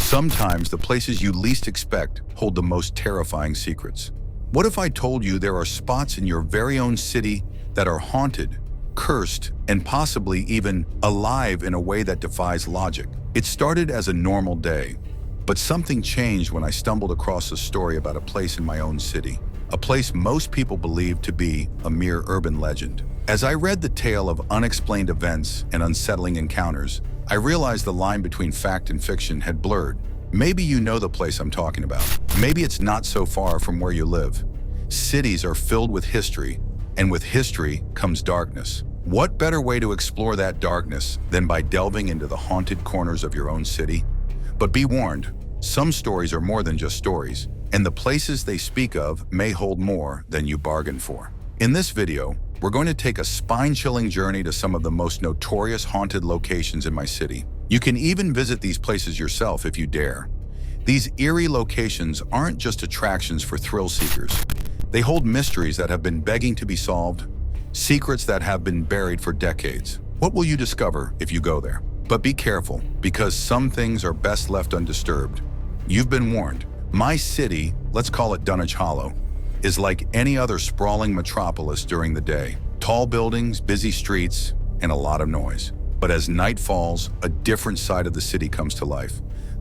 Sometimes the places you least expect hold the most terrifying secrets. What if I told you there are spots in your very own city that are haunted, cursed, and possibly even alive in a way that defies logic? It started as a normal day, but something changed when I stumbled across a story about a place in my own city, a place most people believe to be a mere urban legend. As I read the tale of unexplained events and unsettling encounters, I realized the line between fact and fiction had blurred. Maybe you know the place I'm talking about. Maybe it's not so far from where you live. Cities are filled with history, and with history comes darkness. What better way to explore that darkness than by delving into the haunted corners of your own city? But be warned, some stories are more than just stories, and the places they speak of may hold more than you bargained for. In this video, we're going to take a spine-chilling journey to some of the most notorious haunted locations in my city. You can even visit these places yourself if you dare. These eerie locations aren't just attractions for thrill seekers. They hold mysteries that have been begging to be solved, secrets that have been buried for decades. What will you discover if you go there? But be careful, because some things are best left undisturbed. You've been warned. My city, let's call it Dunwich Hollow, is like any other sprawling metropolis during the day. Tall buildings, busy streets, and a lot of noise. But as night falls, a different side of the city comes to life.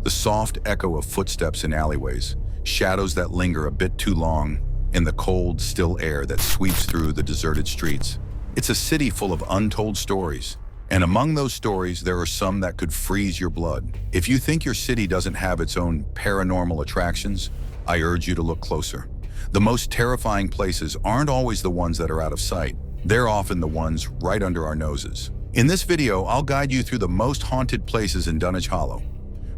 The soft echo of footsteps in alleyways, shadows that linger a bit too long, and the cold, still air that sweeps through the deserted streets. It's a city full of untold stories. And among those stories, there are some that could freeze your blood. If you think your city doesn't have its own paranormal attractions, I urge you to look closer. The most terrifying places aren't always the ones that are out of sight. They're often the ones right under our noses. In this video, I'll guide you through the most haunted places in Dunwich Hollow.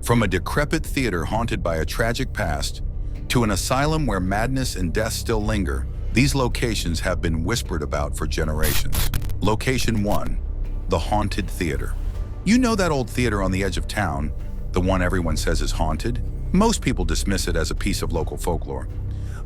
From a decrepit theater haunted by a tragic past, to an asylum where madness and death still linger, these locations have been whispered about for generations. Location 1. The Haunted Theater. You know that old theater on the edge of town, the one everyone says is haunted? Most people dismiss it as a piece of local folklore.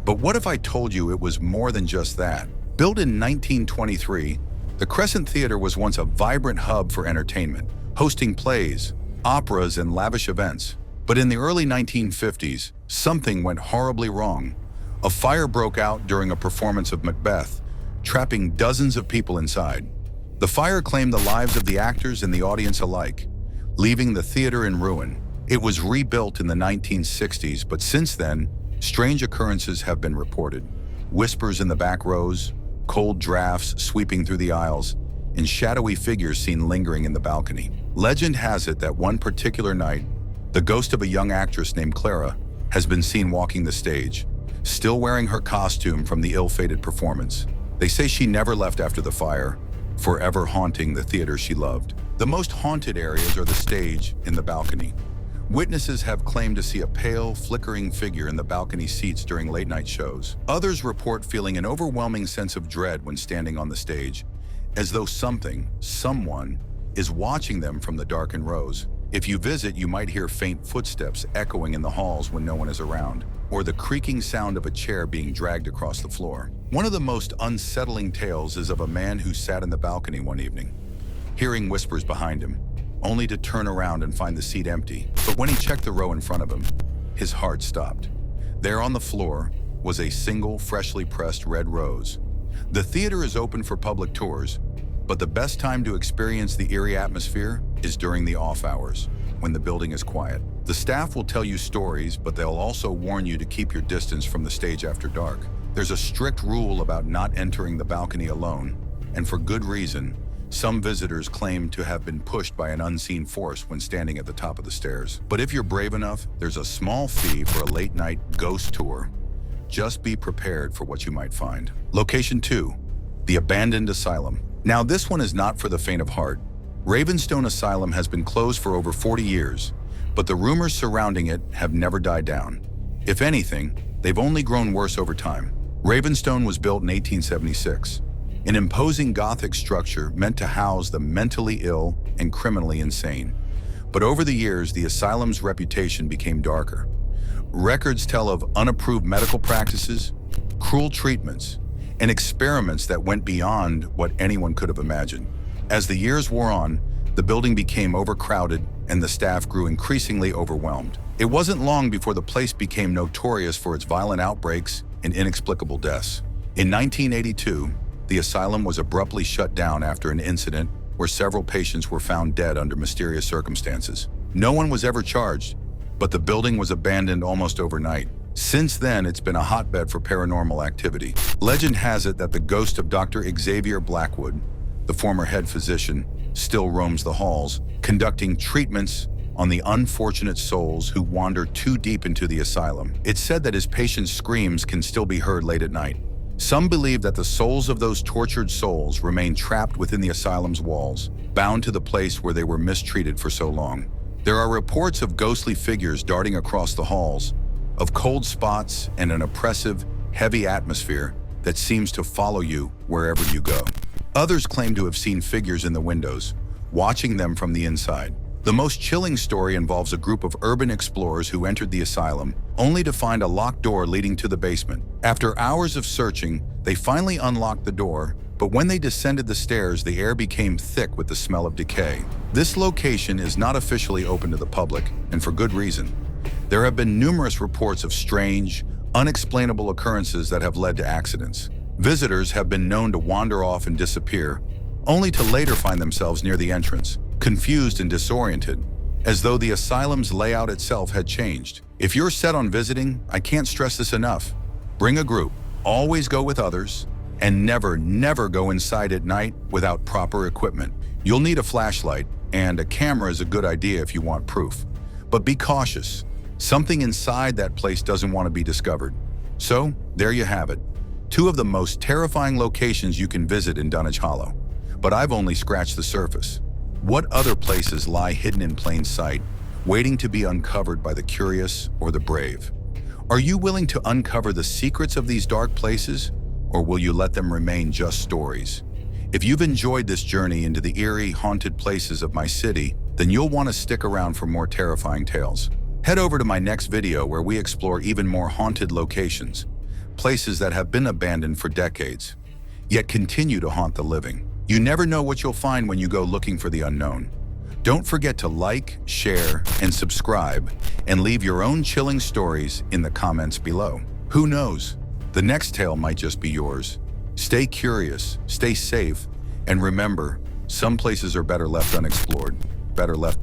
But what if I told you it was more than just that? Built in 1923, the Crescent Theater was once a vibrant hub for entertainment, hosting plays, operas, and lavish events. But in the early 1950s, something went horribly wrong. A fire broke out during a performance of Macbeth, trapping dozens of people inside. The fire claimed the lives of the actors and the audience alike, leaving the theater in ruin. It was rebuilt in the 1960s, but since then, strange occurrences have been reported. Whispers in the back rows, cold drafts sweeping through the aisles, and shadowy figures seen lingering in the balcony. Legend has it that one particular night, the ghost of a young actress named Clara has been seen walking the stage, still wearing her costume from the ill-fated performance. They say she never left after the fire, forever haunting the theater she loved. The most haunted areas are the stage and the balcony. Witnesses have claimed to see a pale, flickering figure in the balcony seats during late-night shows. Others report feeling an overwhelming sense of dread when standing on the stage, as though someone, is watching them from the darkened rows. If you visit, you might hear faint footsteps echoing in the halls when no one is around, or the creaking sound of a chair being dragged across the floor. One of the most unsettling tales is of a man who sat in the balcony one evening, hearing whispers behind him, only to turn around and find the seat empty. But when he checked the row in front of him, his heart stopped. There on the floor was a single, freshly pressed red rose. The theater is open for public tours, but the best time to experience the eerie atmosphere is during the off hours, when the building is quiet. The staff will tell you stories, but they'll also warn you to keep your distance from the stage after dark. There's a strict rule about not entering the balcony alone, and for good reason. Some visitors claim to have been pushed by an unseen force when standing at the top of the stairs. But if you're brave enough, there's a small fee for a late-night ghost tour. Just be prepared for what you might find. Location 2. The Abandoned Asylum. Now, this one is not for the faint of heart. Ravenstone Asylum has been closed for over 40 years, but the rumors surrounding it have never died down. If anything, they've only grown worse over time. Ravenstone was built in 1876. An imposing Gothic structure meant to house the mentally ill and criminally insane. But over the years, the asylum's reputation became darker. Records tell of unapproved medical practices, cruel treatments, and experiments that went beyond what anyone could have imagined. As the years wore on, the building became overcrowded and the staff grew increasingly overwhelmed. It wasn't long before the place became notorious for its violent outbreaks and inexplicable deaths. In 1982, the asylum was abruptly shut down after an incident where several patients were found dead under mysterious circumstances. No one was ever charged, but the building was abandoned almost overnight. Since then, it's been a hotbed for paranormal activity. Legend has it that the ghost of Dr. Xavier Blackwood, the former head physician, still roams the halls, conducting treatments on the unfortunate souls who wander too deep into the asylum. It's said that his patients' screams can still be heard late at night. Some believe that the souls of those tortured souls remain trapped within the asylum's walls, bound to the place where they were mistreated for so long. There are reports of ghostly figures darting across the halls, of cold spots and an oppressive, heavy atmosphere that seems to follow you wherever you go. Others claim to have seen figures in the windows, watching them from the inside. The most chilling story involves a group of urban explorers who entered the asylum, only to find a locked door leading to the basement. After hours of searching, they finally unlocked the door, but when they descended the stairs, the air became thick with the smell of decay. This location is not officially open to the public, and for good reason. There have been numerous reports of strange, unexplainable occurrences that have led to accidents. Visitors have been known to wander off and disappear, only to later find themselves near the entrance, confused and disoriented, as though the asylum's layout itself had changed. If you're set on visiting, I can't stress this enough. Bring a group, always go with others, and never go inside at night without proper equipment. You'll need a flashlight, and a camera is a good idea if you want proof. But be cautious. Something inside that place doesn't want to be discovered. So, there you have it. Two of the most terrifying locations you can visit in Dunwich Hollow. But I've only scratched the surface. What other places lie hidden in plain sight, waiting to be uncovered by the curious or the brave? Are you willing to uncover the secrets of these dark places, or will you let them remain just stories? If you've enjoyed this journey into the eerie, haunted places of my city, then you'll want to stick around for more terrifying tales. Head over to my next video where we explore even more haunted locations, places that have been abandoned for decades, yet continue to haunt the living. You never know what you'll find when you go looking for the unknown. Don't forget to like, share, and subscribe, and leave your own chilling stories in the comments below. Who knows? The next tale might just be yours. Stay curious, stay safe, and remember, some places are better left unexplored, better left